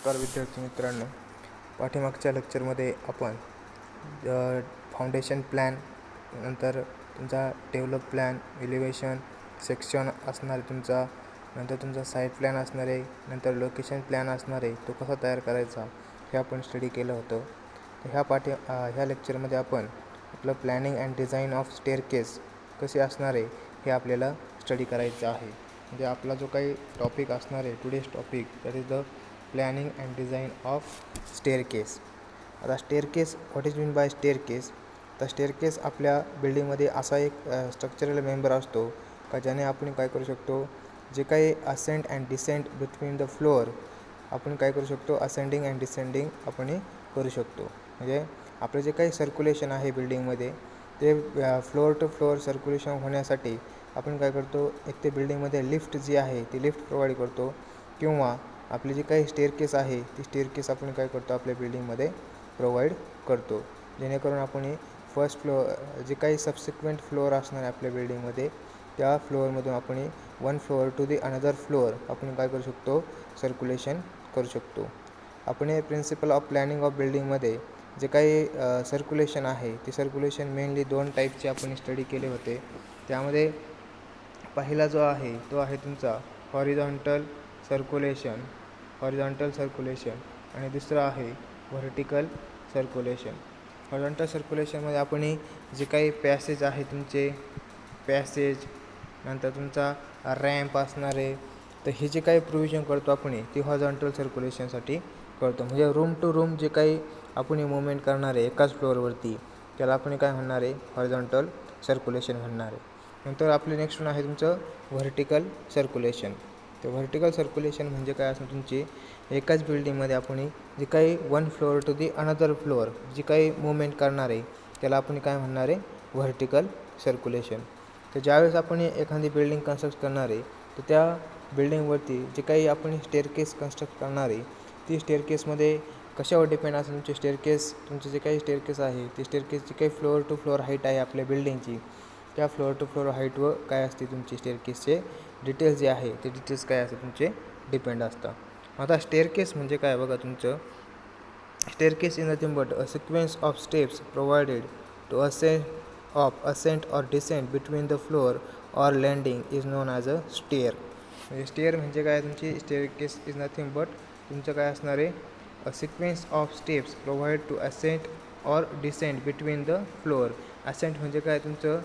नमस्कार विद्यार्थी मित्रांनो, पाठीमागच्या लेक्चरमध्ये आपण फाउंडेशन प्लॅन, नंतर तुमचा डेव्हलप प्लॅन, एलिव्हेशन सेक्शन असणार आहे तुमचा, नंतर तुमचा साईट प्लॅन असणार आहे, नंतर लोकेशन प्लॅन असणार आहे, तो कसा तयार करायचा हे आपण स्टडी केलं होतं. तर ह्या लेक्चरमध्ये आपण आपलं planning and design of staircase कसे असणार आहे हे आपल्याला स्टडी करायचं आहे. म्हणजे आपला जो काही टॉपिक असणार आहे, today's topic, that is the planning and design of staircase. आता staircase, what is mean by staircase? तर स्टेअरकेस आपल्या बिल्डिंगमध्ये असा एक स्ट्रक्चरल मेंबर असतो का ज्याने आपण काय करू शकतो, जे काही ascend and descend between the floor आपण काय करू शकतो, असेंडिंग अँड डिसेंडिंग आपण करू शकतो. म्हणजे आपलं जे काही सर्क्युलेशन आहे बिल्डिंगमध्ये ते फ्लोअर टू फ्लोअर सर्क्युलेशन होण्यासाठी आपण काय करतो, एक ते बिल्डिंगमध्ये लिफ्ट जी आहे ती लिफ्ट प्रोव्हाइड करतो, किंवा आपली जी काही स्टेअरकेस आहे ती स्टेअरकेस आपण काय करतो आपल्या बिल्डिंगमध्ये प्रोव्हाइड करतो, जेणेकरून आपण फर्स्ट फ्लोअर जे काही सबसिक्वेंट फ्लोअर असणार आहे आपल्या बिल्डिंगमध्ये त्या फ्लोअरमधून आपण one floor to the another floor आपण काय करू शकतो, सर्क्युलेशन करू शकतो. आपण हे प्रिन्सिपल ऑफ प्लॅनिंग ऑफ बिल्डिंगमध्ये जे काही सर्क्युलेशन आहे ते सर्क्युलेशन मेनली दोन टाईपचे आपण स्टडी केले होते. त्यामध्ये पहिला जो आहे तो आहे तुमचा हॉरिझॉन्टल सर्क्युलेशन आणि दुसरा आहे व्हर्टिकल सर्क्युलेशन. हॉरिझॉन्टल सर्क्युलेशनमध्ये आपण जे काही पॅसेज आहे तुमचे पॅसेज, नंतर तुमचा रॅम्प असणार आहे, तर हे जे काही प्रोव्हिजन करतो आपण ते हॉरिझॉन्टल सर्क्युलेशनसाठी करतो. म्हणजे रूम टू रूम जे काही आपण मुवमेंट करणार आहे एकाच फ्लोअरवरती त्याला आपण काय म्हणणार आहे, हॉरिझॉन्टल सर्क्युलेशन म्हणणार आहे. नंतर आपले नेक्स्ट वन आहे तुमचं व्हर्टिकल सर्क्युलेशन. तर व्हर्टिकल सर्क्युलेशन म्हणजे काय असं, तुमची एकाच बिल्डिंगमध्ये आपण जे काही one floor to the another floor जी काही मुवमेंट करणार आहे त्याला आपण काय म्हणणार आहे, व्हर्टिकल सर्क्युलेशन. तर ज्यावेळेस आपण एखादी बिल्डिंग कन्स्ट्रक्ट करणार आहे तर त्या बिल्डिंगवरती जे काही आपण स्टेअरकेस कन्स्ट्रक्ट करणार आहे ती स्टेअरकेसमध्ये कशावर डिपेंड असेल, तुमचे स्टेअरकेस, तुमचे जे काही स्टेअरकेस आहे ते स्टेअरकेस जी काही फ्लोअर टू फ्लोअर हाईट आहे आपल्या बिल्डिंगची त्या फ्लोअर टू फ्लोअर हाईटवर काय असते तुमची स्टेअरकेसचे डिटेल्स जे आहे ते डिटेल्स काय असते तुमचे डिपेंड असतात. आता स्टेअरकेस म्हणजे काय बघा, तुमचं staircase is nothing but a sequence of steps provided to ascent or descent between the floor or landing is known as a stair. म्हणजे स्टेअर म्हणजे काय, तुमची स्टेअरकेस इज नथिंग बट तुमचं काय असणार आहे, a sequence of steps provide to ascent or descent between the floor. Ascent म्हणजे काय तुमचं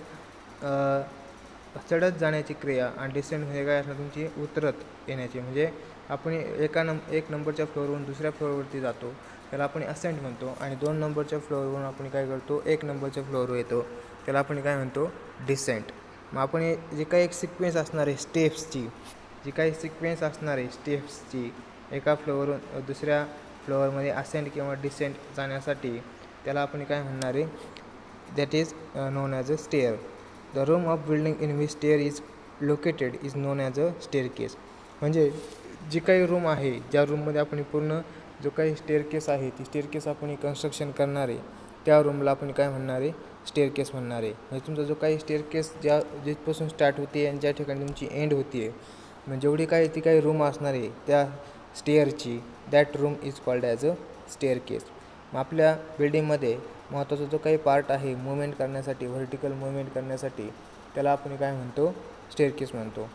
चढत जाण्याची क्रिया, आणि डिसेंट म्हणजे काय असणार तुमची उतरत येण्याची. म्हणजे आपण एक नंबरच्या फ्लोअरवरून दुसऱ्या फ्लोअरवरती जातो त्याला आपण असेंट म्हणतो, आणि 2 नंबरच्या फ्लोअरवरून आपण काय करतो, 1 नंबरच्या फ्लोअरवर येतो त्याला आपण काय म्हणतो, डिसेंट. मग आपण जे काही एक सिक्वेन्स असणार आहे स्टेप्सची, एका फ्लोअरवरून दुसऱ्या फ्लोअरमध्ये असेंट किंवा डिसेंट जाण्यासाठी त्याला आपण काय म्हणणार आहे, that is known as a stair. The room of building in which stair is located is known as a staircase. म्हणजे जी काही रूम आहे, ज्या रूममध्ये आपण पूर्ण जो काही स्टेअरकेस आहे ती स्टेअरकेस आपण कन्स्ट्रक्शन करणार आहे त्या रूमला आपण काय म्हणणार आहे, स्टेअरकेस म्हणणार आहे. म्हणजे तुमचा जो काही स्टेअरकेस जिथपासून स्टार्ट होते आणि ज्या ठिकाणी तुमची एंड होती आहे, म्हणजे जेवढी काही ती काही रूम असणार आहे त्या स्टेअरची, that room is called as a staircase. मग आपल्या बिल्डिंगमध्ये महत्त्वाचा जो काही पार्ट आहे मुवमेंट करण्यासाठी, व्हर्टिकल मुवमेंट करण्यासाठी, त्याला आपण काय म्हणतो, स्टेअरकेस म्हणतो.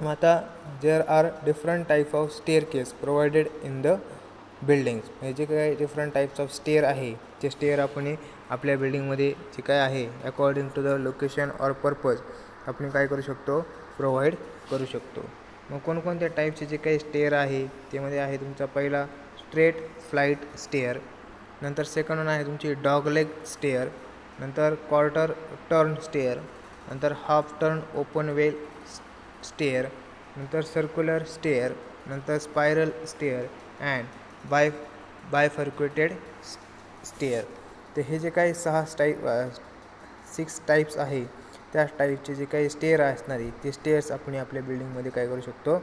मग आता there are different type of staircase provided in the buildings. म्हणजे जे काही डिफरंट टाईप्स ऑफ स्टेअर आहे ते स्टेअर आपण आपल्या बिल्डिंगमध्ये जे काय आहे according to the location or purpose आपण काय करू शकतो, प्रोव्हाइड करू शकतो. मग कोणकोणत्या टाईपचे जे काही स्टेअर आहे त्यामध्ये आहे तुमचा पहिला स्ट्रेट फ्लाईट स्टेअर, नंतर सेकंड वन आहे तुमची डॉगलेग स्टेअर, नंतर क्वार्टर टर्न स्टेअर, नंतर हाफ टर्न ओपन वेल स्टेअर, नंतर सर्क्युलर स्टेअर, नंतर स्पायरल स्टेअर अँड बायफर्क्युएटेड स्टेअर. तर हे जे काही 6 टाईप्स आहे त्या टाईपचे जे काही स्टेअर असणारे ते स्टेअर्स आपण आपल्या बिल्डिंगमध्ये काय करू शकतो,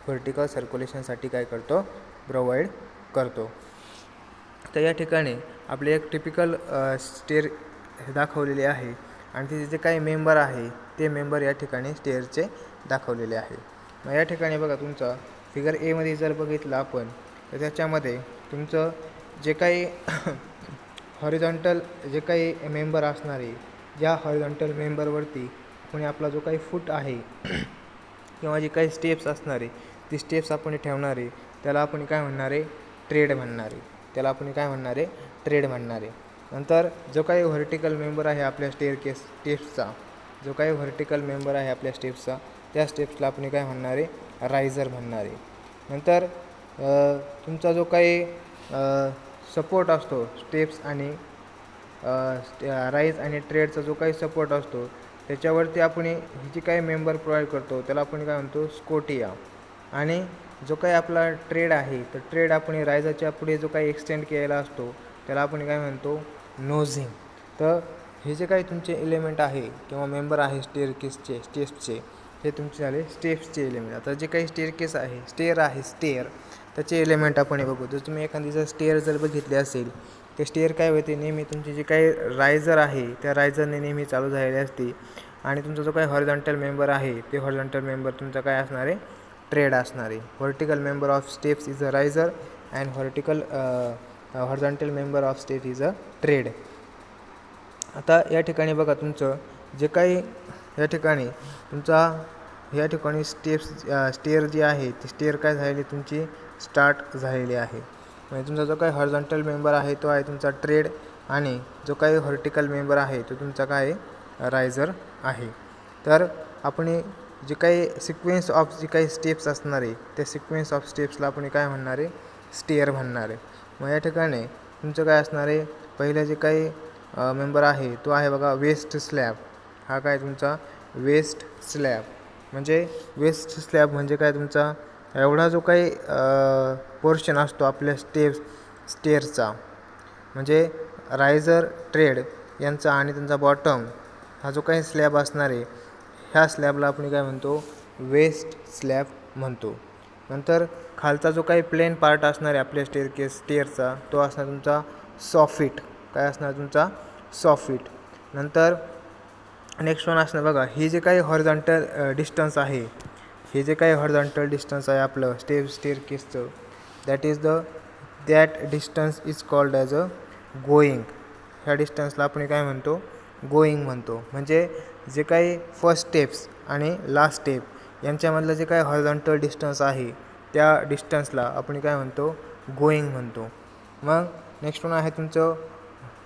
व्हर्टिकल सर्क्युलेशनसाठी काय करतो, प्रोव्हाइड करतो. तर या ठिकाणी आपले एक टिपिकल स्टेअर दाखवलेले आहे, आणि तिथे जे काही मेंबर आहे ते मेंबर या ठिकाणी स्टेअरचे दाखवलेले आहे. मग या ठिकाणी बघा तुमचा फिगर एमध्ये जर बघितलं आपण तर त्याच्यामध्ये तुमचं जे काही हॉरिझॉन्टल जे काही मेंबर असणार आहे, ज्या हॉरिझॉन्टल मेंबरवरती आपण आपला जो काही फूट आहे किंवा जी काही स्टेप्स असणार आहे ती स्टेप्स आपण ठेवणार आहे, त्याला आपण काय म्हणणार आहे, ट्रेड म्हणणार आहे. त्याला आपण काय म्हणणार आहे, ट्रेड म्हणणार आहे. नंतर जो काही व्हर्टिकल मेंबर आहे आपल्या स्टेप्सचा, जो काही व्हर्टिकल मेंबर आहे आपल्या स्टेप्सचा, त्या स्टेप्सला आपण काय म्हणणार आहे, रायझर म्हणणार आहे. नंतर तुमचा जो काही सपोर्ट असतो स्टेप्स आणि राईज आणि ट्रेडचा जो काही सपोर्ट असतो त्याच्यावरती आपण ही जी काही मेंबर प्रोव्हाइड करतो त्याला आपण काय म्हणतो, स्कोटिया. आणि जो काही आपला ट्रेड आहे तर ट्रेड आपण रायझरच्या पुढे जो काही एक्सटेंड केलेला असतो त्याला आपण काय म्हणतो, नोझिंग. तर हे जे काही तुमचे एलिमेंट आहे किंवा मेंबर आहे स्टेप्सचे हे तुमचे झाले स्टेप्सचे एलिमेंट. आता जे काही स्टेअरकेस आहे, स्टेअर त्याचे एलिमेंट आपण बघू. जर तुम्ही एखादी जर स्टेअर जर बघितली असेल, ते स्टेअर काय होते, नेहमी तुमची जी काही रायझर आहे त्या रायझरने नेहमी चालू झालेली असते. आणि तुमचा जो काही हॉरिझॉन्टल मेंबर आहे ते हॉरिझॉन्टल मेंबर तुमचा काय असणार आहे, ट्रेड असणार आहे. Vertical member of steps is a riser and horizontal member of step is a trade. आता या ठिकाणी बघा, तुमचं जे काही या ठिकाणी स्टेअर जी आहे ती स्टेअर काय झालेली तुमची स्टार्ट झालेली आहे. म्हणजे तुमचा जो काही हॉरिझॉन्टल मेंबर आहे तो आहे तुमचा ट्रेड आणि जो काही व्हर्टिकल मेंबर आहे तो तुमचा काय रायझर आहे. तर आपण जे काही सिक्वेन्स ऑफ जी काही स्टेप्स असणार आहे त्या सिक्वेन्स ऑफ स्टेप्सला आपण काय म्हणणार आहे, स्टेअर म्हणणार आहे. मग या ठिकाणी तुमचं काय असणार आहे, पहिलं जे काही मेंबर आहे तो आहे बघा वेस्ट स्लॅब. हा काय तुमचा वेस्ट स्लॅब. म्हणजे वेस्ट स्लॅब म्हणजे काय, तुमचा एवढा जो काही पोर्शन असतो आपल्या स्टेअर्सचा, म्हणजे रायझर, ट्रेड यांचा आणि त्यांचा बॉटम हा जो काही स्लॅब असणार आहे ह्या स्लॅबला आपण काय म्हणतो, वेस्ट स्लॅब म्हणतो. नंतर खालचा जो काही प्लेन पार्ट असणार आहे आपल्या स्टेअरचा तो असणार तुमचा सॉफिट. काय असणार तुमचा, सॉफिट. नंतर नेक्स्ट वन असणार बघा, ही जे काही हॉरिझॉन्टल डिस्टन्स आहे, हे जे काही हॉरिझॉन्टल डिस्टन्स आहे आपलं स्टेअरकेसचं, that distance is called as a going. ह्या डिस्टन्सला आपण काय म्हणतो, गोईंग म्हणतो. म्हणजे जे काही फर्स्ट स्टेप्स आणि लास्ट स्टेप यांच्यामधलं जे काही हॉरिझॉन्टल डिस्टन्स आहे त्या डिस्टन्सला आपण काय म्हणतो, गोईंग म्हणतो. मग नेक्स्ट वन आहे तुमचं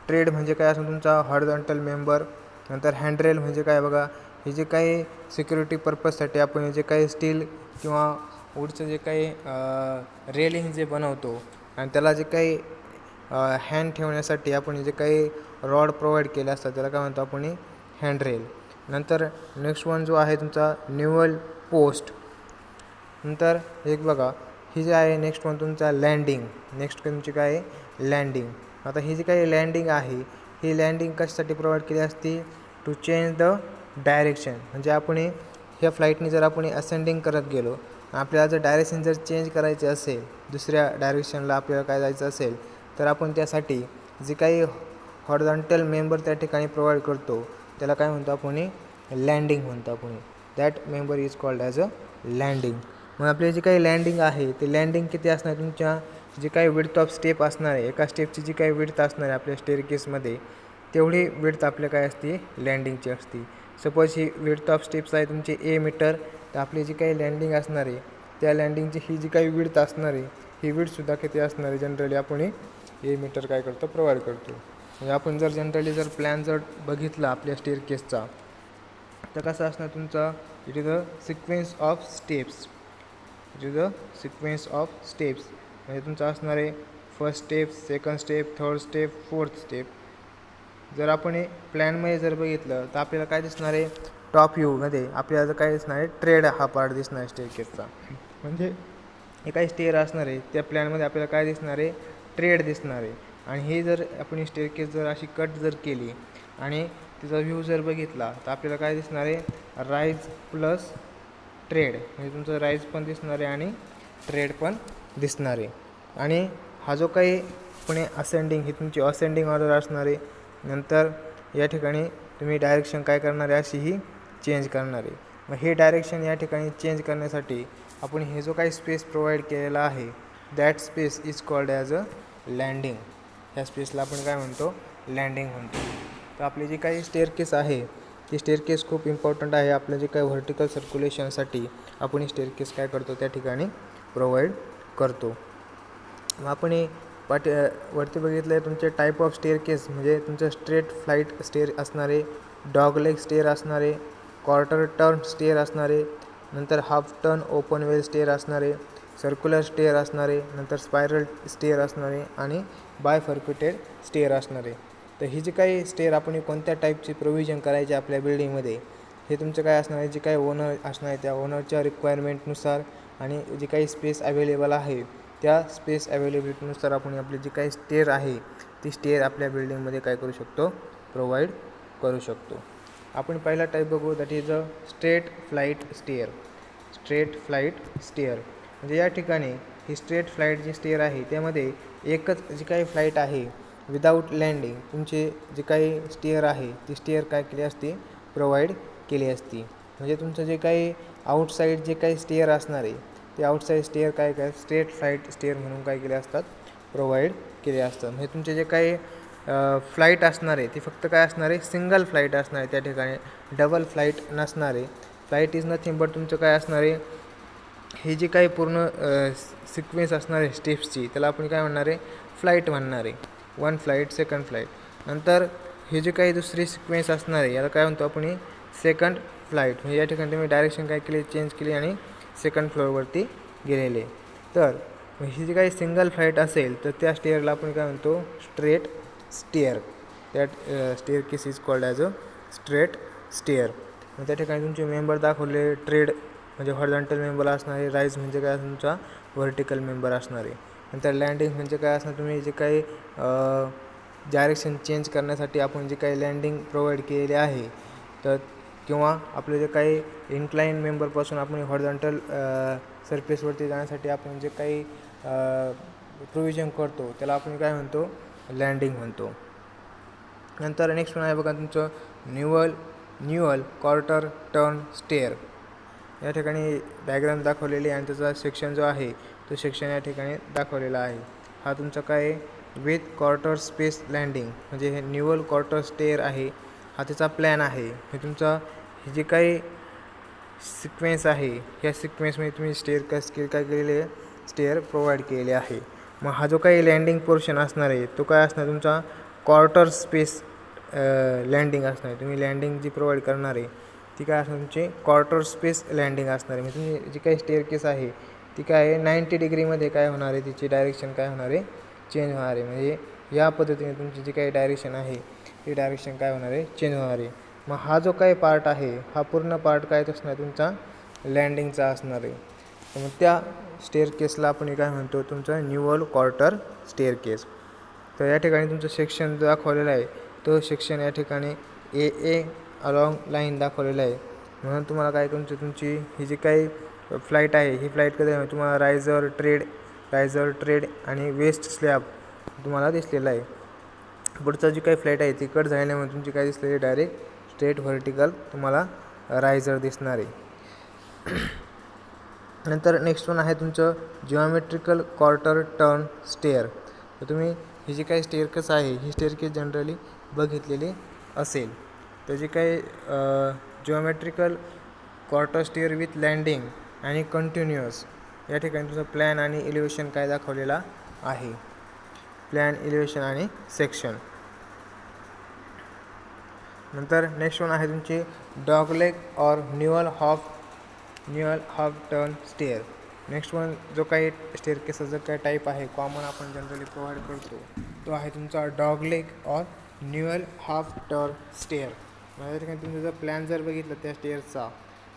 ट्रेड. म्हणजे काय असं तुमचा हॉरिझॉन्टल मेंबर. नंतर हँडरेल म्हणजे काय बघा, हे जे काही सिक्युरिटी पर्पजसाठी आपण जे काही स्टील किंवा वूडचं जे काही रेलिंग जे बनवतो आणि त्याला जे काही हँड ठेवण्यासाठी आपण जे काही रॉड प्रोव्हाइड केले असतात त्याला काय म्हणतो आपण, हँडरेल. नंतर नेक्स्ट वन जो आहे तुमचा न्यूअल पोस्ट. नंतर एक बघा, ही जे आहे नेक्स्ट वन तुमचा लँडिंग. नेक्स्ट तुमची काय आहे, लँडिंग. आता ही जी काही लँडिंग आहे ही लँडिंग कशासाठी प्रोव्हाइड केली असती, टू चेंज द डायरेक्शन. म्हणजे आपण ह्या फ्लाईटने जर आपण असेंडिंग करत गेलो, आपल्याला जर डायरेक्शन जर चेंज करायचे असेल, दुसऱ्या डायरेक्शनला आपल्याला काय जायचं असेल, तर आपण त्यासाठी जे काही हॉरिझॉन्टल मेंबर त्या ठिकाणी प्रोव्हाइड करतो त्याला काय म्हणतो आपण, लँडिंग म्हणतो आपण. That member is called as a landing. मग आपली जी काही लँडिंग आहे ते लँडिंग किती असणार, तुमच्या जी काही विड्थ ऑफ स्टेप असणार आहे, एका स्टेपची जी काही विड्थ असणार आहे आपल्या स्टेअरकेसमध्ये तेवढी विड्थ आपल्या काय असते, लँडिंगची असते. Suppose he width of steps आहे तुमची ए मीटर, तर आपली जी काही लँडिंग असणार आहे त्या लँडिंगची ही जी काही विड्थ असणार आहे ही विड्थसुद्धा किती असणार आहे, जनरली आपण ए मीटर काय करतो, प्रोव्हाइड करतो. म्हणजे आपण जर जनरली जर प्लॅन जर बघितला आपल्या स्टेअरकेसचा तर कसं असणार तुमचा, it is a sequence of steps. म्हणजे तुमचं असणार आहे first step, second step, third step, fourth step. जर आपण प्लॅनमध्ये जर बघितलं तर आपल्याला काय दिसणार आहे, टॉप व्ह्यूमध्ये आपल्याला काय दिसणार आहे, ट्रेड हा पार्ट दिसणार आहे स्टेअरकेसचा. म्हणजे हे काही स्टेअर असणार आहे त्या प्लॅनमध्ये आपल्याला काय दिसणार आहे, ट्रेड दिसणार आहे. आणि हे जर आपण स्टेअरकेस जर अशी कट जर केली आणि तिचा व्ह्यू जर बघितला तर आपल्याला काय दिसणार आहे, राईज प्लस ट्रेड. म्हणजे तुमचं राईज पण दिसणार आहे आणि ट्रेड पण दिसणार आहे. आणि हा जो काही पुणे असेंडिंग ही तुमची असेंडिंग ऑर्डर असणार आहे. नंतर या ठिकाणी तुम्ही डायरेक्शन काय करणार आहे, अशी ही चेंज करणार आहे. मग हे डायरेक्शन या ठिकाणी चेंज करण्यासाठी आपण हे जो काही स्पेस प्रोव्हाइड केलेला आहे that space is called as a landing. ह्या स्पेसला आपण काय म्हणतो, लँडिंग म्हणतो. तर आपली जी काही स्टेअरकेस आहे ती स्टेअरकेस खूप इम्पॉर्टंट आहे. आपलं जे काही व्हर्टिकल सर्क्युलेशनसाठी आपण ही स्टेअरकेस काय करतो त्या ठिकाणी प्रोव्हाइड करतो. मग आपण वरती बघितलं आहे तुमचे टाईप ऑफ स्टेअरकेस, म्हणजे तुमचं स्ट्रेट फ्लाईट स्टेअर असणारे, डॉग लेग स्टेअर असणारे, क्वार्टर टर्न स्टेअर असणारे, नंतर हाफ टर्न ओपन वेल स्टेअर असणारे, सर्क्युलर स्टेअर असणारे, नंतर स्पायरल स्टेअर असणारे आणि बायफर्क्युटेड स्टेअर असणारे. तर ही जी काही स्टेअर आपण कोणत्या टाईपची प्रोव्हिजन करायची आपल्या बिल्डिंगमध्ये, हे तुमचं काय असणार आहे, जे काही ओनर असणार आहे त्या ओनरच्या रिक्वायरमेंटनुसार आणि जी काही स्पेस अवेलेबल आहे त्या स्पेस अवेलेबिलिटीनुसार आपण आपली जी काही स्टेअर आहे ती स्टेअर आपल्या बिल्डिंगमध्ये काय करू शकतो, प्रोव्हाइड करू शकतो. आपण पहिला टाईप बघू, that is a straight flight stair. Straight flight stair म्हणजे या ठिकाणी ही स्ट्रेट फ्लाईट जी स्टेअर आहे त्यामध्ये एकच जी काही फ्लाईट आहे विदाऊट लँडिंग, तुमची जी काही स्टेअर आहे ती स्टेअर काय केली असते, प्रोव्हाइड केली असती. म्हणजे तुमचं जे काही आउटसाईड जे काही स्टेअर असणार आहे ते आउटसाईड स्टेअर काय स्ट्रेट फ्लाईट स्टेअर म्हणून काय केले असतात, प्रोव्हाइड केले असतात. म्हणजे तुमचे जे काही फ्लाईट असणार आहे ती फक्त काय असणार आहे, सिंगल फ्लाईट असणार आहे. त्या ठिकाणी डबल फ्लाईट नसणार आहे. फ्लाईट इज नथिंग बट तुमचं काय असणार आहे, ही जी काही पूर्ण सिक्वेन्स असणार आहे स्टेप्सची त्याला आपण काय म्हणणार आहे, फ्लाईट म्हणणार आहे. One flight, second flight. नंतर ही जी काही दुसरी सिक्वेन्स असणार आहे याला काय म्हणतो आपण, सेकंड फ्लाईट. म्हणजे या ठिकाणी तुम्ही डायरेक्शन काय केली, चेंज केली आणि सेकंड फ्लोअरवरती गेलेले. तर ही जी काही सिंगल फ्लाईट असेल तर त्या स्टेअरला आपण काय म्हणतो, straight stair. That stair case is called as a straight stair. मग त्या ठिकाणी तुमचे मेंबर दाखवले, ट्रेड म्हणजे हॉरिझॉन्टल मेंबर असणार आहे, राईज म्हणजे काय तुमचा व्हर्टिकल मेंबर असणार आहे. नंतर लँडिंग म्हणजे काय असणार, तुम्ही जे काही डायरेक्शन चेंज करण्यासाठी आपण जे काही लँडिंग प्रोव्हाइड केलेले आहे तर किंवा आपले जे काही इन्क्लाइन मेंबरपासून आपण हॉरिझॉन्टल सरफेसवरती जाण्यासाठी आपण जे काही प्रोव्हिजन करतो त्याला आपण काय म्हणतो, लँडिंग म्हणतो. नंतर नेक्स्ट आहे बघा तुमचं न्यूअल क्वार्टर टर्न स्टेअर. या ठिकाणी डायग्राम दाखवलेली आणि त्याचा सेक्शन जो आहे तो सेक्शन या ठिकाणी दाखवलेला आहे. हा तुमचा काय विथ क्वार्टर स्पेस लँडिंग म्हणजे हे न्यूअल क्वार्टर स्टेअर आहे, हा त्याचा प्लॅन आहे. हे तुमचा हे जे काही सिक्वेन्स आहे ह्या सिक्वेन्समध्ये तुम्ही स्टेअर काय केलेले आहे, स्टेअर प्रोव्हाइड केलेले आहे. मग हा जो काही लँडिंग पोर्शन असणार आहे तो काय असणार, तुमचा क्वार्टर स्पेस लँडिंग असणार आहे. तुम्ही लँडिंग जी प्रोव्हाइड करणार आहे ती काय असणार, तुमची क्वार्टर स्पेस लँडिंग असणार आहे. म्हणजे तुम्ही जी काही स्टेअरकेस आहे ती काय आहे 90 डिग्रीमध्ये काय होणार आहे, तिची डायरेक्शन काय होणार आहे, चेंज होणार आहे. म्हणजे या पद्धतीने तुमची जी काही डायरेक्शन आहे ती डायरेक्शन काय होणार आहे, चेंज होणार आहे. मग हा जो काही पार्ट आहे हा पूर्ण पार्ट काय असणार, तुमचा लँडिंगचा असणार आहे. तर मग त्या स्टेअरकेसला आपण काय म्हणतो, तुमचा न्यूअल क्वार्टर स्टेअरकेस. तर या ठिकाणी तुमचं सेक्शन दाखवलेलं आहे तो सेक्शन या ठिकाणी ए अलॉंग लाईन दाखवलेलं आहे. म्हणून तुम्हाला काय तुमची ही जी काही फ्लाईट आहे ही फ्लाईट कधी तुम्हाला रायझर ट्रेड आणि वेस्ट स्लॅब तुम्हाला दिसलेला आहे. पुढचा जी काही फ्लाईट आहे ती कट झाल्यामुळे तुमची काय दिसलेली, डायरेक्ट स्ट्रेट व्हर्टिकल तुम्हाला रायझर दिसणार आहे. नंतर नेक्स्ट वन आहे तुमचं जिओमेट्रिकल क्वार्टर टर्न स्टेअर. तर तुम्ही ही जी काही स्टेअरकेस आहे ही स्टेअरकेस जनरली बघितलेली असेल. तर जी काही geometrical quarter stair with landing आणि कंटिन्युअस, या ठिकाणी तुझं प्लॅन आणि एलिव्हेशन काय दाखवलेला आहे, प्लॅन, एलिव्हेशन आणि सेक्शन. नंतर नेक्स्ट वन आहे तुमची dogleg or newel half turn stair. Next one जो काही स्टेअरकेसचा जो काही टाईप आहे कॉमन आपण जनरली प्रोव्हाइड करतो तो आहे तुमचा dogleg or newel half turn stair. या ठिकाणी तुम्ही जर प्लॅन जर बघितलं त्या स्टेअरचा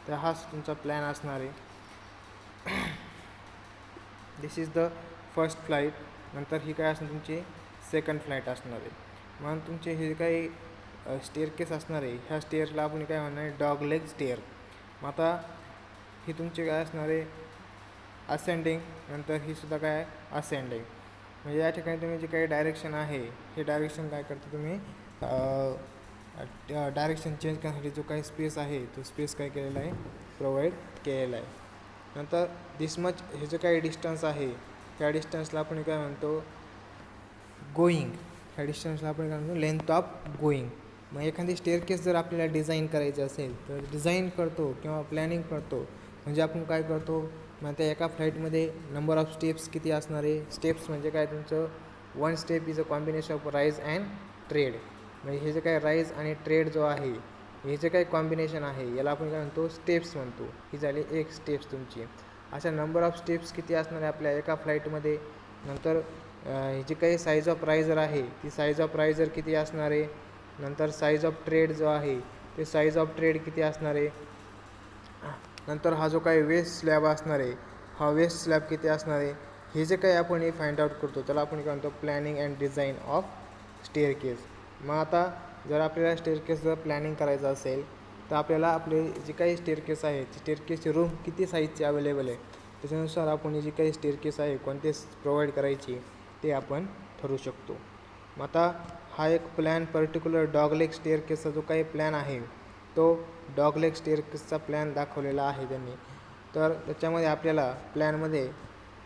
तर हाच तुमचा प्लॅन असणार आहे. दिस इज द फर्स्ट फ्लाईट. नंतर ही काय असणार, तुमची सेकंड फ्लाईट असणार आहे. म्हणून तुमचे हे काही स्टेअरकेस असणार आहे ह्या स्टेअरला आपण काय म्हणणार आहे, डॉगलेग स्टेअर. मग आता ही तुमची काय असणार आहे, असेंडिंग. नंतर ही सुद्धा काय आहे, असेंडिंग. म्हणजे या ठिकाणी तुम्ही जे काही डायरेक्शन आहे हे डायरेक्शन काय करतो तुम्ही, डायरेक्शन चेंज करण्यासाठी जो काही स्पेस आहे तो स्पेस काय केलेला आहे, प्रोव्हाइड केलेला आहे. नंतर दिस मच हे जे काही डिस्टन्स आहे ह्या डिस्टन्सला आपण काय म्हणतो गोईंग. ह्या डिस्टन्सला आपण काय म्हणतो लेंथ ऑफ गोईंग. मग एखादी स्टेअरकेस जर आपल्याला डिझाईन करायची असेल तर डिझाईन करतो किंवा प्लॅनिंग करतो म्हणजे आपण काय करतो मग त्या एका फ्लाईटमध्ये नंबर ऑफ स्टेप्स किती असणार आहे. स्टेप्स म्हणजे काय तुमचं one step is a combination of rise and trade. म्हणजे हे जे काय राईज आणि ट्रेड जो आहे हे जे काही कॉम्बिनेशन आहे याला आपण काय म्हणतो स्टेप्स म्हणतो. ही झाली एक स्टेप्स तुमची. अशा नंबर ऑफ स्टेप्स किती असणार आहे आपल्या एका फ्लाईटमध्ये. नंतर जी काही साईज ऑफ रायझर आहे ती साईज ऑफ रायझर किती असणार आहे. नंतर साईज ऑफ ट्रेड जो आहे ते साईज ऑफ ट्रेड किती असणार आहे. नंतर हा जो काही वेस्ट स्लॅब असणार आहे हा वेस्ट स्लॅब किती असणार आहे. हे जे काही आपण हे फाइंड आउट करतो त्याला आपण काय म्हणतो planning and design of staircase. मग आता जर आपल्याला स्टेअरकेस जर प्लॅनिंग करायचं असेल तर आपल्याला आपले जी काही स्टेअरकेस आहे ती स्टेअरकेसची रूम किती साईजची अवेलेबल आहे त्याच्यानुसार आपण जी काही स्टेअरकेस आहे कोणते प्रोव्हाइड करायची ते आपण ठरवू शकतो. मग आता हा एक प्लॅन पर्टिक्युलर डॉगलेग स्टेअरकेसचा जो काही प्लॅन आहे तो डॉगलेग स्टेअरकेसचा प्लॅन दाखवलेला आहे त्यांनी. तर त्याच्यामध्ये आपल्याला प्लॅनमध्ये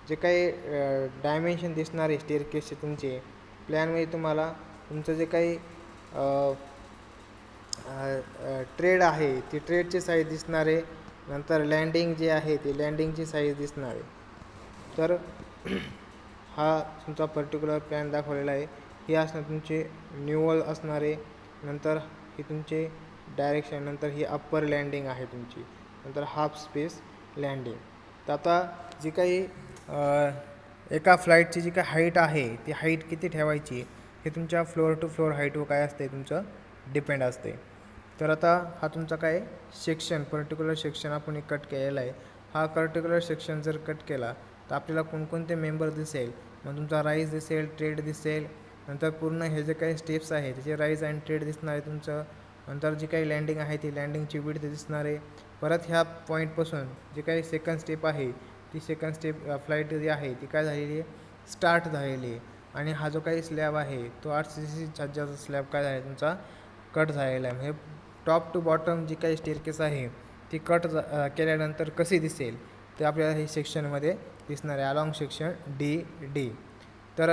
जे काही डायमेन्शन दिसणारे स्टेअरकेसचे तुमचे प्लॅनमध्ये तुम्हाला तुमचं जे काही ट्रेड आहे ती ट्रेडची साईज दिसणार आहे. नंतर लँडिंग जे आहे ती लँडिंगची साईज दिसणार आहे. तर हा तुमचा पर्टिक्युलर प्लॅन दाखवलेला आहे. ही असणार तुमचे न्यूअल असणारे. नंतर ही तुमचे डायरेक्शन. नंतर ही अप्पर लँडिंग आहे तुमची. नंतर हाफ स्पेस लँडिंग. तर आता जी काही एका फ्लाईटची जी काही हाईट आहे ती हाईट किती ठेवायची हे तुमच्या फ्लोअर टू फ्लोअर हाईटवर काय असते तुमचं डिपेंड असते. तर आता हा तुमचा काय सेक्शन पर्टिक्युलर सेक्शन आपण कट केलेला आहे. हा पर्टिक्युलर सेक्शन जर कट केला तर आपल्याला कोणकोणते मेंबर दिसेल. मग तुमचा राईज दिसेल, ट्रेड दिसेल. नंतर पूर्ण हे जे काही स्टेप्स आहे त्याचे राईज अँड ट्रेड दिसणार आहे तुमचं. नंतर जी काही लँडिंग आहे ती लँडिंगची विड्थ दिसणार आहे. परत ह्या पॉईंटपासून जी काही सेकंड स्टेप आहे ती सेकंड स्टेप फ्लाईट जी आहे ती काय झालेली आहे स्टार्ट झालेली आहे. आणि हा जो काही स्लॅब आहे तो 8cc छज्जाचा स्लॅब काय झाला तुमचा कट झालेला आहे. म्हणजे टॉप टू बॉटम जी काही स्टेअरकेस आहे ती कट केल्यानंतर कशी दिसेल ते आपल्याला हे सेक्शनमध्ये दिसणार आहे अलॉंग सेक्शन डी. तर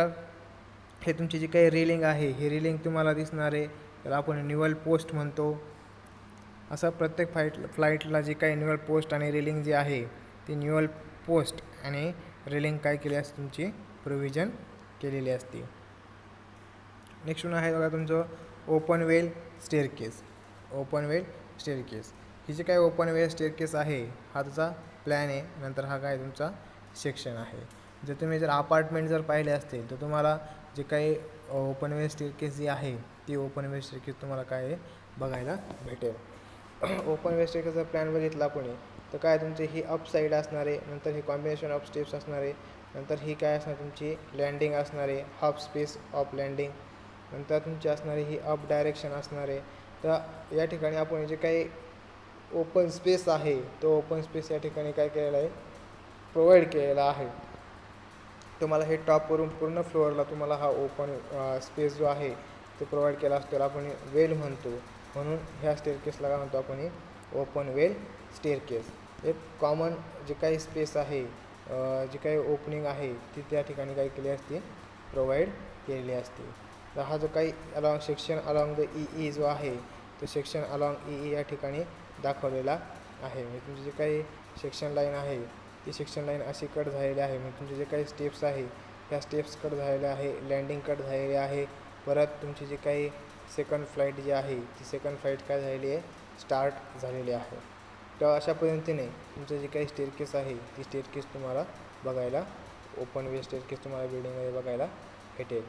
हे तुमची जी काही रेलिंग आहे ही रेलिंग तुम्हाला दिसणार आहे. त्याला आपण न्यूअल पोस्ट म्हणतो. असं प्रत्येक फ्लाईटला जी काही न्यूअल पोस्ट आणि रेलिंग जी आहे ती न्यूअल पोस्ट आणि रेलिंग काय केली असते तुमची प्रोव्हिजन केलेली असते. नेक्स्ट वन आहे बघा तुमचं ओपन वेल स्टेअरकेस. ओपन वेल स्टेअरकेस ही जी काय ओपन वेल स्टेअरकेस आहे हा त्याचा प्लॅन आहे. नंतर हा काय तुमचा सेक्शन आहे. जर तुम्ही जर अपार्टमेंट जर पाहिले असतील तर तुम्हाला जे काही ओपन वेल स्टेअरकेस जी आहे ती ओपन वेल स्टेअरकेस तुम्हाला काय बघायला भेटेल. ओपन वेल स्टेअरकेसचा प्लॅन बघितला आपण तर काय तुमचे ही अप साईड असणार आहे. नंतर ही कॉम्बिनेशन ऑफ स्टेप्स असणार आहे. नंतर ही काय असणार तुमची लँडिंग असणार आहे हाफ स्पेस ऑफ लँडिंग. नंतर तुमची असणारी ही अप डायरेक्शन असणार आहे. तर या ठिकाणी आपण जे काही ओपन स्पेस आहे तो ओपन स्पेस या ठिकाणी काय केलेला आहे प्रोव्हाइड केलेला आहे. तुम्हाला हे टॉपवरून पूर्ण फ्लोअरला तुम्हाला हा ओपन स्पेस जो आहे तो प्रोव्हाइड केला असतो त्याला आपण वेल म्हणतो. म्हणून ह्या स्टेअरकेसला काय म्हणतो आपण ओपन वेल स्टेअरकेस. एक कॉमन जे काही स्पेस आहे जी काही ओपनिंग आहे ती त्या ठिकाणी काय केली असते प्रोव्हाइड केलेली असते. तर हा जो काही along section along the E जो आहे तो सेक्शन अलॉंग ई या ठिकाणी दाखवलेला आहे. म्हणजे तुमची जे काही सेक्शन लाईन आहे ती सेक्शन लाईन अशी कट झालेली आहे. म्हणजे तुमचे जे काही स्टेप्स आहे ह्या स्टेप्स कट झालेल्या आहे. लँडिंग कट झालेली आहे. परत तुमची जी काही सेकंड फ्लाईट जी आहे ती सेकंड फ्लाईट काय झालेली आहे स्टार्ट झालेली आहे. तर अशा पद्धतीने तुमचं जे काही स्टेअरकेस आहे ती स्टेअरकेस तुम्हाला बघायला ओपन वे स्टेअरकेस तुम्हाला बिल्डिंगमध्ये बघायला भेटेल.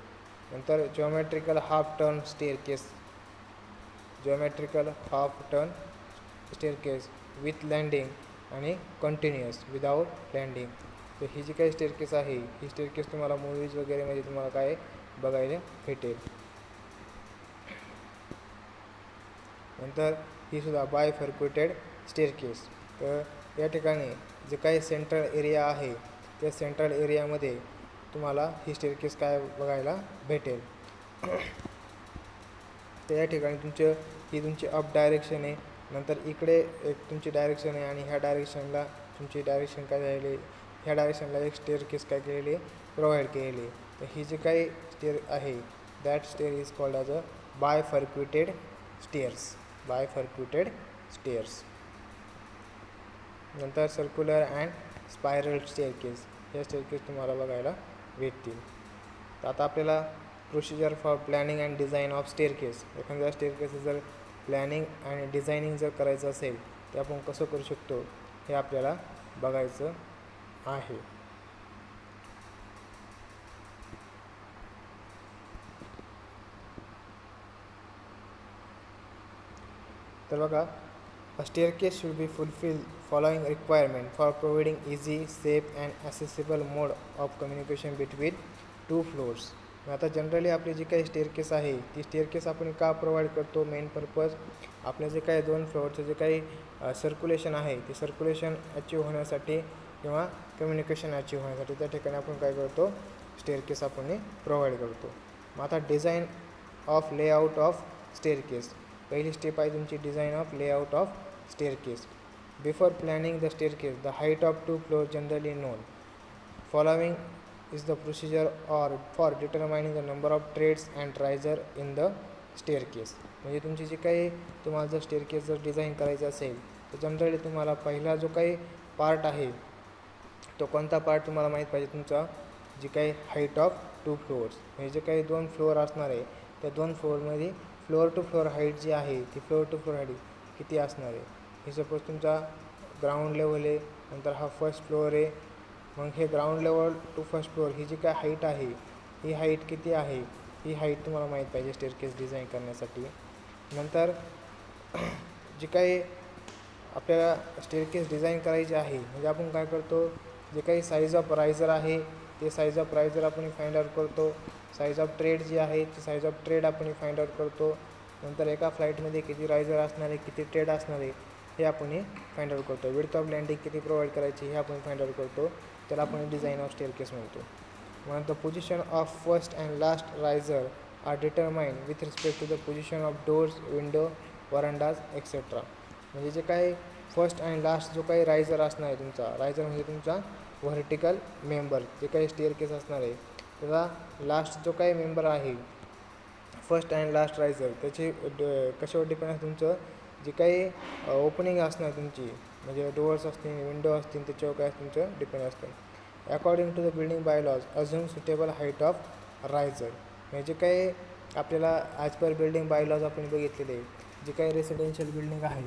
नंतर geometrical half turn staircase. Geometrical half turn staircase with landing आणि कंटिन्युअस विदाऊट लँडिंग. तर ही जी काही स्टेअरकेस आहे ही स्टेअरकेस तुम्हाला मूवीज वगैरेमध्ये तुम्हाला काय बघायला भेटेल. नंतर ही सुद्धा बायफर्क्युटेड स्टेअरकेस. तर या ठिकाणी जे काही सेंट्रल एरिया आहे त्या सेंट्रल एरियामध्ये तुम्हाला ही स्टेअरकेस काय बघायला भेटेल. तर या ठिकाणी ही तुमची अप डायरेक्शन आहे. नंतर इकडे एक तुमची डायरेक्शन आहे आणि ह्या डायरेक्शनला तुमची डायरेक्शन काय झालेली ह्या डायरेक्शनला एक स्टेअरकेस काय केलेली आहे, प्रोव्हाइड केलेली आहे. तर ही जी काही स्टेअर आहे that stair is called as a bifurcated stairs. Bifurcated stairs. नंतर सर्क्युलर अँड स्पायरल स्टेअरकेस, हे स्टेअरकेस तुम्हाला बघायला भेटतील. तर आता आपल्याला procedure for planning and design of staircase, एखाद्या स्टेअरकेस जर प्लॅनिंग आणि डिझायनिंग जर करायचं असेल ते आपण कसं करू शकतो हे आपल्याला बघायचं आहे. तर बघा, a staircase should be fulfill following requirement for providing easy, safe and accessible mode of communication between two floors. आता जनरली आपली जी काही स्टेअरकेस आहे ती स्टेअरकेस आपण का प्रोव्हाइड करतो, मेन पर्पज आपले जे काही 2 फ्लोअरचं जे काही सर्क्युलेशन आहे ते सर्क्युलेशन अचीव होण्यासाठी किंवा कम्युनिकेशन अचीव होण्यासाठी त्या ठिकाणी आपण काय करतो, स्टेअरकेस आपण प्रोव्हाइड करतो. मग आता design of layout of staircase, पहिली स्टेप आहे तुमची design of layout of staircase. Before planning the staircase, the height of 2 floors generally known. Following is the procedure or for determining the number of treads and riser in the staircase. म्हणजे तुमची जी काही तुम्हाला जर staircase जर design करायचं असेल तर generally तुम्हाला पहिला जो काही पार्ट आहे तो कोणता पार्ट तुम्हाला माहीत पाहिजे, तुमचा जी काही हाईट ऑफ 2 फ्लोअर्स, म्हणजे जे काही 2 फ्लोअर असणार आहे त्या 2 फ्लोअरमध्ये फ्लोअर टू फ्लोअर हाईट जी आहे ती फ्लोअर टू फ्लोअर हाईट किती असणार आहे. हे सपोज तुमचा ग्राउंड लेवल आहे, नंतर हा फर्स्ट फ्लोअर आहे, मग हे ground level to first floor ही जी काय हाईट आहे ही हाईट किती आहे, ही हाईट तुम्हाला माहीत पाहिजे स्टेअरकेस डिझाईन करण्यासाठी. नंतर जी काही आपल्याला स्टेअरकेस डिझाईन करायची आहे म्हणजे आपण काय करतो, जे काही साईज ऑफ रायझर आहे ते साईज ऑफ रायझर आपण फाइंड आउट करतो. साईज ऑफ ट्रेड जी आहे ती साईज ऑफ ट्रेड आपण फाइंड आउट करतो. नंतर एका फ्लाईटमध्ये किती रायझर असणार आहे, किती ट्रेड असणार आहे हे आपण फाइंड आउट करतो. विड्थ ऑफ लँडिंग किती प्रोव्हाइड करायची हे आपण फाइंड आउट करतो. त्याला आपण डिझाईन ऑफ स्टेअरकेस म्हणतो. मग the position of first and last riser are determine with respect to the position of doors, window, verandas etcetera. म्हणजे जे काही फर्स्ट अँड लास्ट जो काही रायझर असणार आहे तुमचा, रायझर म्हणजे तुमचा व्हर्टिकल मेंबर, जे काही स्टेअरकेस असणार आहे त्याचा लास्ट जो काही मेंबर आहे फर्स्ट अँड लास्ट रायझर त्याचे कशावर डिपेंड आहे, तुमचं जे काही ओपनिंग असणार तुमची म्हणजे डोअर्स असतील, विंडो असतील त्याच्यावर काय तुमचं डिपेंड असतं. According to the building bylaws assume suitable height of riser. म्हणजे जे काही आपल्याला ॲज पर बिल्डिंग बायलॉज आपण बघितलेले जे काही रेसिडेन्शियल बिल्डिंग आहे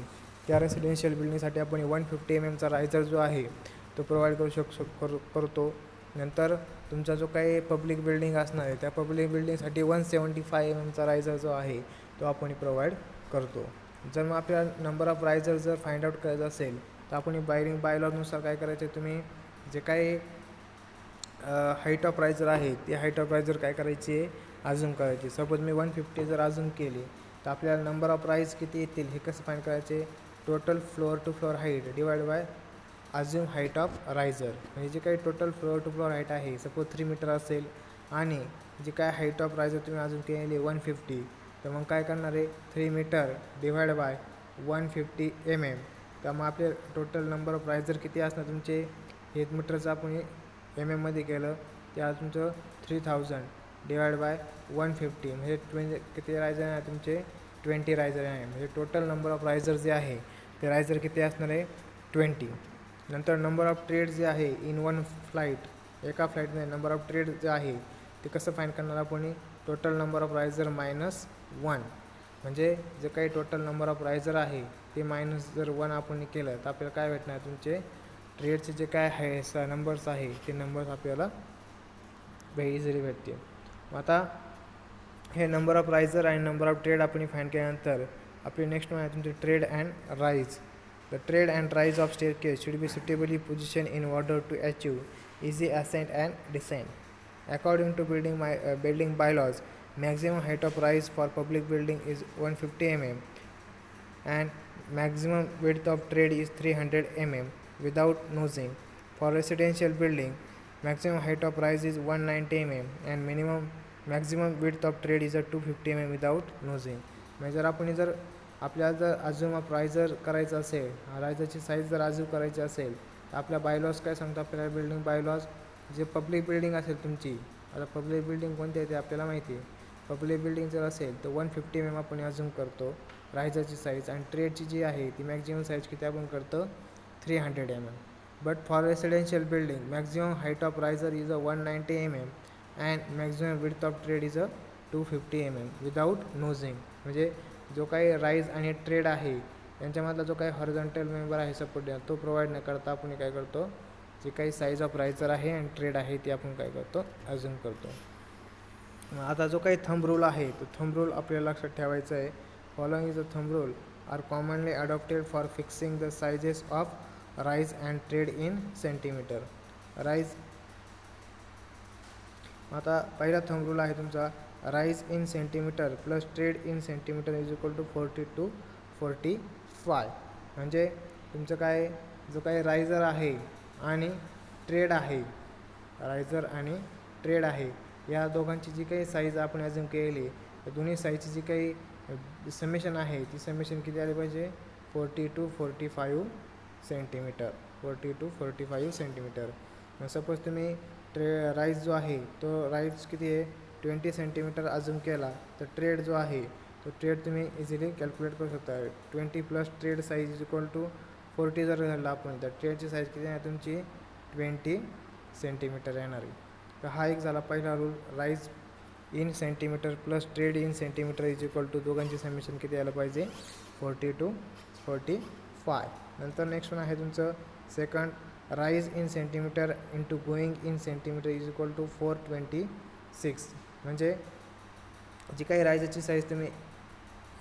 त्या रेसिडेन्शियल बिल्डिंगसाठी आपण 150 mm रायझर जो आहे तो प्रोव्हाइड करतो. नंतर तुमचा जो काही पब्लिक बिल्डिंग असणार आहे त्या पब्लिक बिल्डिंगसाठी 175 mm रायझर जो आहे तो आपण प्रोव्हाइड करतो. जर मग आपल्याला नंबर ऑफ रायझर जर फाइंड आउट करायचं असेल तर आपण बिल्डिंग बायलॉनुसार काय करायचे, तुम्ही जे काही हाईट ऑफ रायझर आहे ती हाईट ऑफ रायझर काय करायची, अझूम करायची. सपोज मी 150 जर अझूम केली तर आपल्याला नंबर ऑफ राईज किती येतील हे कसं फाइंड करायचे, total floor to floor height divide by assume height of riser. म्हणजे जे काही total floor to floor height आहे सपोज 3 मीटर असेल आणि जी काय हाईट ऑफ रायझर तुम्ही अजून केलेली 150, तर मग काय करणार आहे 3 मीटर डिवाइड बाय 150 mm. त्यामुळे आपले टोटल नंबर ऑफ रायझर किती असणार तुमचे, हे मीटरचं आपण मध्ये केलं त्या तुमचं 3000 डिवाइड बाय 150 म्हणजे किती रायझर आहे तुमचे 20 रायझर आहे. म्हणजे टोटल नंबर ऑफ रायझर जे आहे ते रायझर किती असणार आहे 20. नंतर नंबर ऑफ ट्रेड जे आहे इन वन फ्लाईट, एका फ्लाईटमध्ये नंबर ऑफ ट्रेड जे आहे ते कसं फाइंड करणार आपण, total number of riser minus 1. म्हणजे जे काही टोटल नंबर ऑफ रायझर आहे ते मायनस जर 1 आपण केलं तर आपल्याला काय भेटणार, तुमचे ट्रेडचे जे काय आहे नंबर्स आहे ते नंबर्स आपल्याला इझिली भेटते. आता हे नंबर ऑफ रायझर आणि नंबर ऑफ ट्रेड आपण फाइंड केल्यानंतर आपली नेक्स्ट आहे तुमचे trade and rise. The trade and rise of staircase should be suitably positioned in order to achieve easy ascent and descent. According to building bylaws, maximum height of rise for public building is 150 mm and maximum width of trade is 300 mm without nosing. For residential building, maximum height of rise is 190 mm and maximum width of trade is 250 mm without nosing. म्हणजे आपल्याला जर assume of riser करायचं असेल, रायझरची size जर assume करायची असेल आपल्या bylaws काय सांगतो आपल्याला बिल्डिंग बायलॉज, जे पब्लिक बिल्डिंग असेल तुमची, आता पब्लिक बिल्डिंग कोणती आहे ते आपल्याला माहिती आहे. पब्लिक बिल्डिंग जर असेल तर 150 mm आपण अझ्युम करतो रायझरची साईज, आणि ट्रेडची जी आहे ती मॅक्झिमम साईज किती आपण करतो 300 mm. But for residential building maximum height of riser is 190 mm and maximum width of tread is 250 mm without nosing. म्हणजे जो काही राईज आणि ट्रेड आहे त्यांच्यामधला जो काही हॉरिझॉन्टल मेंबर आहे सपोर्ट तो प्रोव्हाइड न करता आपण काय करतो, जे काही साईज ऑफ रायझर आहे आणि ट्रेड आहे ते आपण काय करतो अझ्युम करतो. आता जो काही थंब रूल आहे तो थंब रूल आपल्याला लक्षात ठेवायचा आहे. Following is a thumb rule are commonly adopted for fixing the sizes of rise and tread in centimetre. Rise, आता पहिला थंब रूल आहे तुमचा rise in centimetre plus tread in centimetre is equal to 40 to 45. म्हणजे तुमचं काय, जो काही riser आहे आणि ट्रेड आहे, रायझर आणि ट्रेड आहे या दोघांची जी काही साईज आपण अजून केली त्या दोन्ही साईजची जी काही समेशन आहे ती समेशन किती आली पाहिजे 40 to 45 centimetre. 40 to 45 centimetre. Suppose तुम्ही राईज जो आहे तो राईज किती आहे 20 सेंटीमीटर अजून केला तर ट्रेड जो आहे तो ट्रेड तुम्ही इझिली कॅल्क्युलेट करू शकता. 20 plus tread size is equal to 40 जर झाला आपण तर ट्रेडची साईज किती आहे तुमची 20 सेंटीमीटर येणार आहे. तर हा एक झाला पहिला rule, rise in centimetre plus tread in centimetre is equal to दोघांची समेशन किती यायला पाहिजे 40 to 45. नंतर नेक्स्ट वन आहे तुमचं second, rise in centimetre into going in centimetre is equal to 426. म्हणजे जी काही रायझरची साईज तुम्ही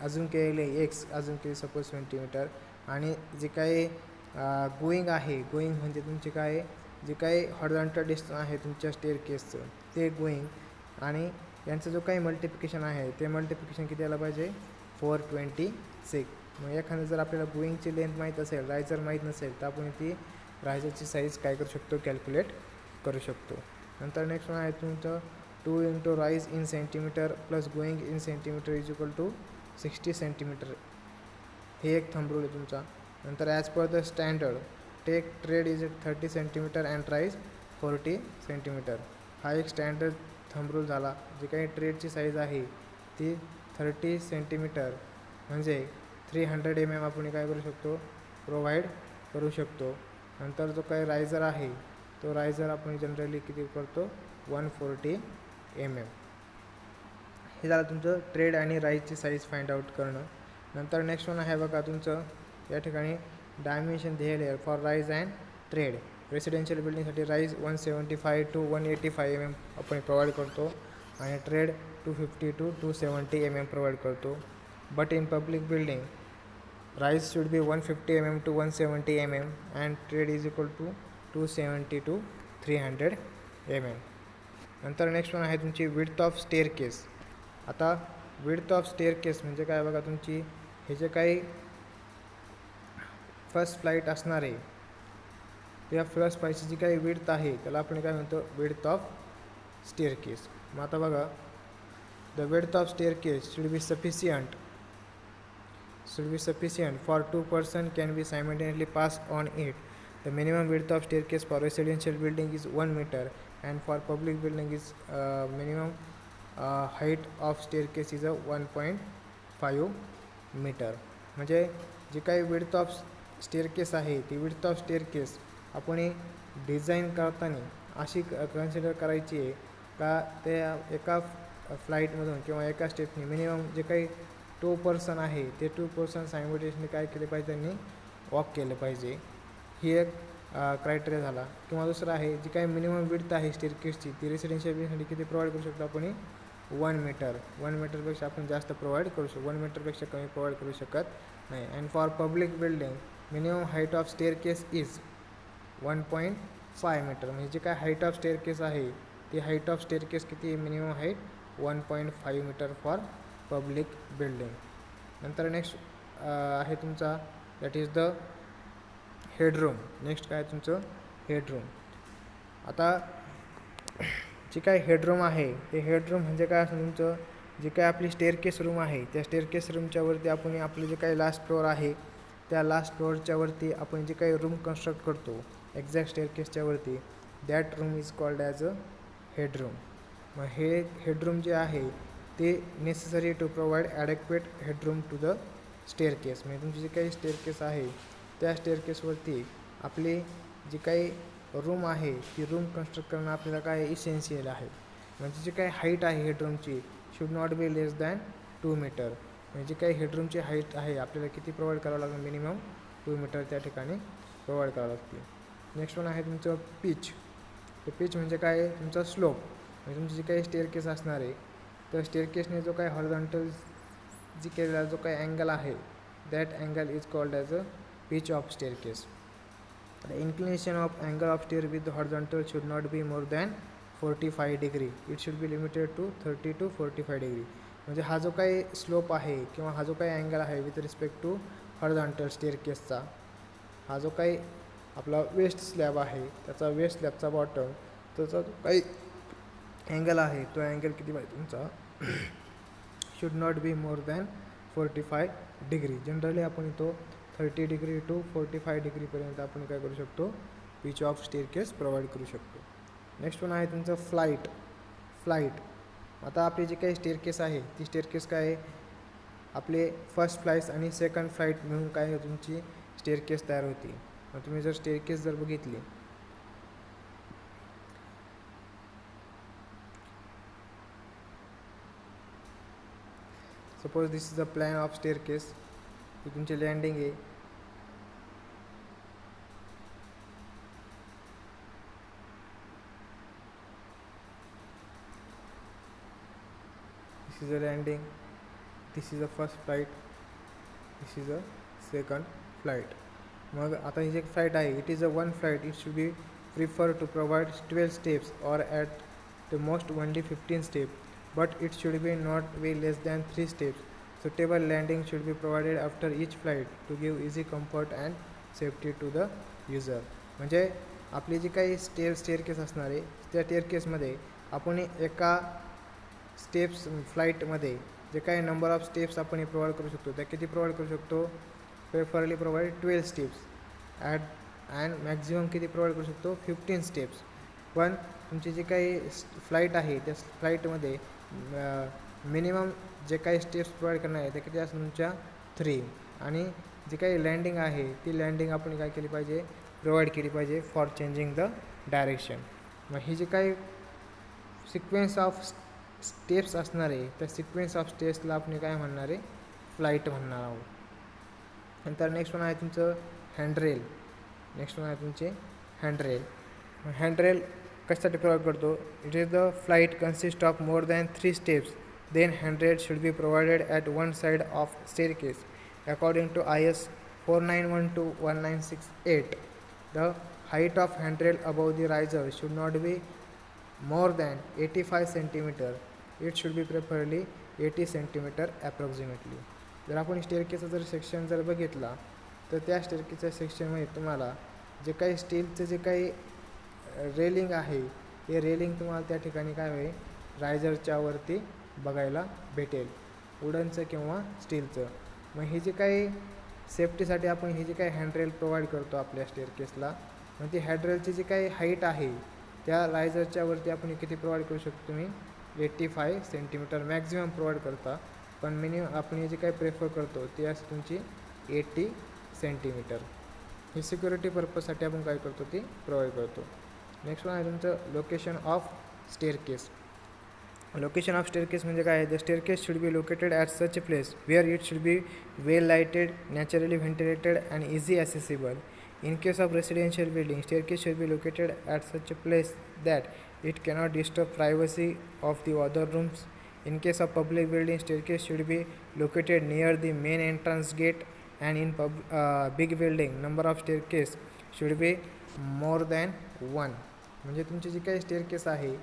अजून केलेली एक्स अजून केली सपोज सेंटीमीटर, आणि जे काही गोईंग आहे, गोईंग म्हणजे तुमचे काय जे काही हॉरिझॉन्टल डिस्टन्स आहे तुमच्या स्टेअर केसचं ते गोईंग, आणि यांचं जो काही मल्टिप्लिकेशन आहे ते मल्टिप्लिकेशन किती यायला पाहिजे 426. मग एखादं जर आपल्याला गोईंगची लेंथ माहीत असेल, रायझर माहीत नसेल तर आपण ती रायझरची साईज काय करू शकतो कॅल्क्युलेट करू शकतो. नंतर नेक्स्ट वन आहे तुमचं 2 into rise in centimetre plus going in centimetre is equal to 60 centimetre. हे एक थंब रूल आहे तुमचा. नंतर as per the standard take tread is 30 centimetre and rise 40 centimetre. हा एक स्टँडर्ड थंब रूल झाला. जी काही ट्रेडची साईज आहे ती 30 सेंटीमीटर म्हणजे 300 mm आपण काय करू शकतो प्रोव्हाइड करू शकतो. नंतर जो काही रायझर आहे तो रायझर आपण जनरली किती करतो 140 mm. हे झालं तुमचं ट्रेड आणि राईजची साईज फाइंड आउट करणं. नंतर नेक्स्ट वन आहे बघा तुमचं या ठिकाणी डायमेन्शन दिलेले for rise and tread. Residential बिल्डिंगसाठी राईज 175 to 185 mm आपण प्रोव्हाइड करतो आणि ट्रेड 250 to 270 mm प्रोव्हाइड करतो. But in public building rise should be 150 mm to 170 mm and tread is equal to 270 to 300 mm. नंतर next one आहे तुमची width of stair केस. आता width of stair केस म्हणजे काय बघा तुमची हे जे काही फर्स्ट फ्लाईट असणार आहे त्या फर्स्ट फ्लाईटची जी काही विड्थ आहे त्याला आपण काय म्हणतो विड्थ ऑफ स्टेअर केस. मग आता बघा the width of stair case should be sufficient for 2 person can be simultaneously passed on it. The minimum width of staircase for residential building is 1 meter and for public building is minimum height of staircase is 1.5 meter. म्हणजे जी काही width of staircase आहे ती width of staircase आपण design करताना अशी consider करायची आहे का त्या एका फ्लाईटमधून किंवा एका स्टेपनी मिनिमम जे काही 2 पर्सन आहे ते 2 पर्सन सायमल्टेनियसली काय केले पाहिजे त्यांनी वॉक केलं पाहिजे. ही एक क्रायटेरिया झाला. किंवा दुसरं आहे जी काही मिनिमम विड्थ आहे स्टेअरकेसची ती रेसिडेन्शियल बिल्डिंगसाठी किती प्रोव्हाइड करू शकतो आपण 1 मीटर. 1 मीटरपेक्षा आपण जास्त प्रोव्हाइड करू शकतो 1 मीटरपेक्षा कमी प्रोव्हाइड करू शकत नाही. And for public building minimum height of staircase is 1.5 metre. म्हणजे जे काय हाईट ऑफ स्टेअरकेस आहे ती हाईट ऑफ स्टेअरकेस किती minimum height 1.5 metre for public building. नंतर नेक्स्ट आहे तुमचा that is the headroom. Next काय तुमचं हेडरूम. आता जे काय हेडरूम आहे ते हेडरूम म्हणजे काय असं तुमचं जे काय आपली स्टेअरकेस रूम आहे त्या स्टेअरकेस रूमच्या वरती आपलं जे काही लास्ट फ्लोअर आहे त्या लास्ट फ्लोअरच्या वरती आपण जे काही रूम कन्स्ट्रक्ट करतो एक्झॅक्ट स्टेअरकेसच्या वरती, that room is called as a headroom. मग हे हेडरूम जे आहे ते necessary to provide adequate headroom to the staircase. म्हणजे तुमची जी काही स्टेअरकेस आहे त्या स्टेअरकेसवरती आपली जी काही रूम आहे ती रूम कन्स्ट्रक्ट करणं आपल्याला काय इसेन्शियल आहे. म्हणजे जी काही हाईट आहे हेडरूमची should not be less than 2 metre. म्हणजे जी काही हेडरूमची हाईट आहे आपल्याला किती प्रोव्हाइड करावं लागेल, मिनिमम 2 मीटर त्या ठिकाणी प्रोव्हाइड करावं लागते. नेक्स्ट वन आहे तुमचं पिच. तर पिच म्हणजे काय, तुमचा स्लोप. म्हणजे तुमची जी काही स्टेअरकेस असणार आहे तर स्टेअरकेसने जो काही हॉरिझॉन्टल जी केलेला जो काही अँगल आहे that angle is called as a pitch of staircase. The inclination of angle of stair with the horizontal should not be more than 45 degree. It should be limited to 30 to 45 degree. म्हणजे हा जो काही slope आहे किंवा हा जो काही angle आहे विथ रिस्पेक्ट टू हॉरिझॉन्टल स्टेअरकेसचा, हा जो काही आपला वेस्ट स्लॅब आहे त्याचा वेस्ट स्लॅबचा बॉटम त्याचा जो काही अँगल आहे तो अँगल किती पाहिजे तुमचा should not be more than 45 degree. Generally आपण तो 30 डिग्री टू 45 डिग्रीपर्यंत आपण काय करू शकतो, पिच ऑफ स्टेअरकेस प्रोव्हाइड करू शकतो. नेक्स्ट वन आहे तुमचं फ्लाईट. आता आपली जी काही स्टेअरकेस आहे ती स्टेअरकेस काय आहे, आपले फर्स्ट फ्लाईट्स आणि सेकंड फ्लाईट मिळून काय तुमची स्टेअरकेस तयार होती. मग तुम्ही जर स्टेअरकेस जर बघितली, suppose this is a plan of staircase. ही तुमची लँडिंग आहे. This is a landing, this is a first flight, this is a second flight. मग आता ही जी फ्लाईट आहे it is a one flight. It should be prefer to provide 12 steps or at the most only 15 step, but it should be not be less than 3 steps. Suitable landing should be provided after each flight to give easy comfort and safety to the user. म्हणजे आपली जी काही staircase असणार आहे त्या स्टेअरकेसमध्ये आपण एका steps फ्लाईटमध्ये जे काही नंबर ऑफ स्टेप्स आपण प्रोव्हाइड करू शकतो त्या किती प्रोव्हाइड करू शकतो, preferably provide 12 steps and maximum किती प्रोव्हाइड करू शकतो 15 स्टेप्स. पण तुमची जी काही फ्लाईट आहे त्या फ्लाईटमध्ये मिनिमम जे काही स्टेप्स प्रोव्हाइड करणार आहे त्या किती असतात तुमच्या 3. आणि जी काही लँडिंग आहे ती लँडिंग आपण काय केली पाहिजे, प्रोव्हाइड केली पाहिजे फॉर चेंजिंग द डायरेक्शन. मग ही जी काही सिक्वेन्स ऑफ स्टेप्स असणार आहे त्या सिक्वेन्स ऑफ स्टेप्सला आपण काय म्हणणार आहे, फ्लाईट म्हणणार आहोत. नंतर नेक्स्ट वन आहे तुमचं हँडरेल. हँडरेल कशासाठी प्रोव्हाइड करतो, it is the flight consist of more than 3 steps then handrail should be provided at one side of staircase according to IS 4912-1968. The height of handrail above the riser should not be more than 85 centimeter. It should be preferably 80 centimeter approximately. जर आपण स्टेअरकेसचा जर section जर बघितला तर त्या स्टेअरकेसच्या सेक्शनमध्ये तुम्हाला जे काही स्टीलचं जे काही रेलिंग आहे ते रेलिंग तुम्हाला त्या ठिकाणी काय होईल, रायझरच्या वरती बघायला भेटेल, वुडनचं किंवा स्टीलचं. मग ही जी काही सेफ्टीसाठी आपण ही जी काही हँडरेल प्रोव्हाइड करतो आपल्या स्टेअरकेसला, मग ती हँडरेलची जी काही हाईट आहे त्या रायझरच्या वरती आपण किती प्रोव्हाइड करू शकतो, तुम्ही 85 सेंटीमीटर मॅक्झिमम प्रोव्हाइड करता. पण मिनिमम आपण जे काही प्रेफर करतो ती असते तुमची 80 सेंटीमीटर. ही सिक्युरिटी पर्पजसाठी आपण काय करतो ती प्रोव्हाइड करतो. नेक्स्ट वन आहे तुमचं location of staircase. Location of staircase म्हणजे काय आहे, the staircase should be located at such a place where it should be well lighted, naturally ventilated and easy accessible. In case of residential building, staircase should be located at such a place that it cannot disturb privacy of the other rooms. In case of public building, staircase should be located near the main entrance gate. And in big building, number of staircase should be more than 1. म्हणजे तुमची जी काही staircase आहे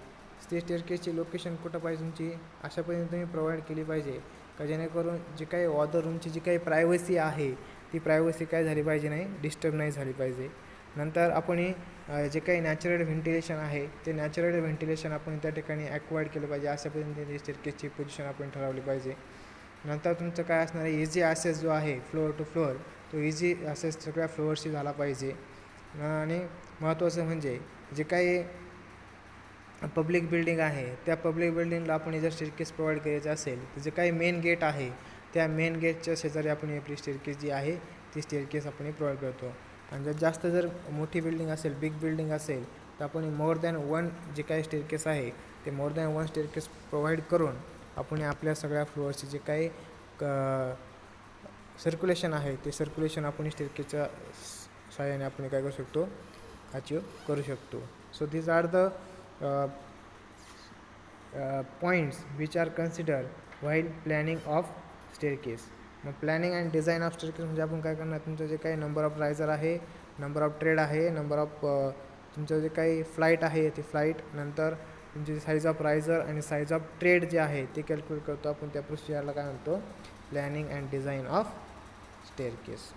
ती स्टेअरकेसची location कुठं पाहिजे तुमची अशा पद्धतीने तुम्ही प्रोव्हाइड केली पाहिजे का जेणेकरून जी काही अदर रूमची जी काही प्रायव्हसी आहे ती प्रायव्हसी काय झाली पाहिजे नाही, डिस्टर्ब नाही झाली पाहिजे. नंतर आपण जे काही नॅचरल व्हेंटिलेशन आहे ते नॅचरल व्हेंटिलेशन आपण त्या ठिकाणी ॲक्वायर्ड केलं पाहिजे. अशा पद्धतीने स्टेअरकेसची पोझिशन आपण ठरवली पाहिजे. नंतर तुमचं काय असणार आहे, इझी ॲसेस जो आहे फ्लोअर टू फ्लोअर तो इझी ॲसेस सगळ्या फ्लोअर्सशी झाला पाहिजे. आणि महत्त्वाचं म्हणजे जे काही पब्लिक बिल्डिंग आहे त्या पब्लिक बिल्डिंगला आपण जर स्टेअरकेस प्रोव्हाइड करायचं असेल तर जे काही मेन गेट आहे त्या मेन गेटच्या शेजारी आपण आपली स्टेअरकेस जी आहे ती स्टेअरकेस आपण प्रोव्हाइड करतो. आणि जर मोठी बिल्डिंग असेल, बिग बिल्डिंग असेल, तर आपण मोर दॅन वन जे काही स्टेअरकेस आहे ते more than one staircase provide करून आपण आपल्या सगळ्या फ्लोअरचे जे काही सर्क्युलेशन आहे ते सर्क्युलेशन आपण स्टेअरकेसच्या सहाय्याने आपण काय करू शकतो, अचीव करू शकतो. So these are the points which are consider while planning of staircase. मग planning and design of staircase म्हणजे आपण काय करणार, तुमचं जे काही नंबर ऑफ रायझर आहे, नंबर ऑफ ट्रेड आहे, नंबर ऑफ तुमचं जे काही फ्लाईट आहे ते फ्लाईट, नंतर तुमची साईज ऑफ रायझर आणि साईज ऑफ ट्रेड जे आहे ते कॅल्क्युलेट करतो आपण. त्या प्रोसिजरला काय म्हणतो, planning and design of staircase.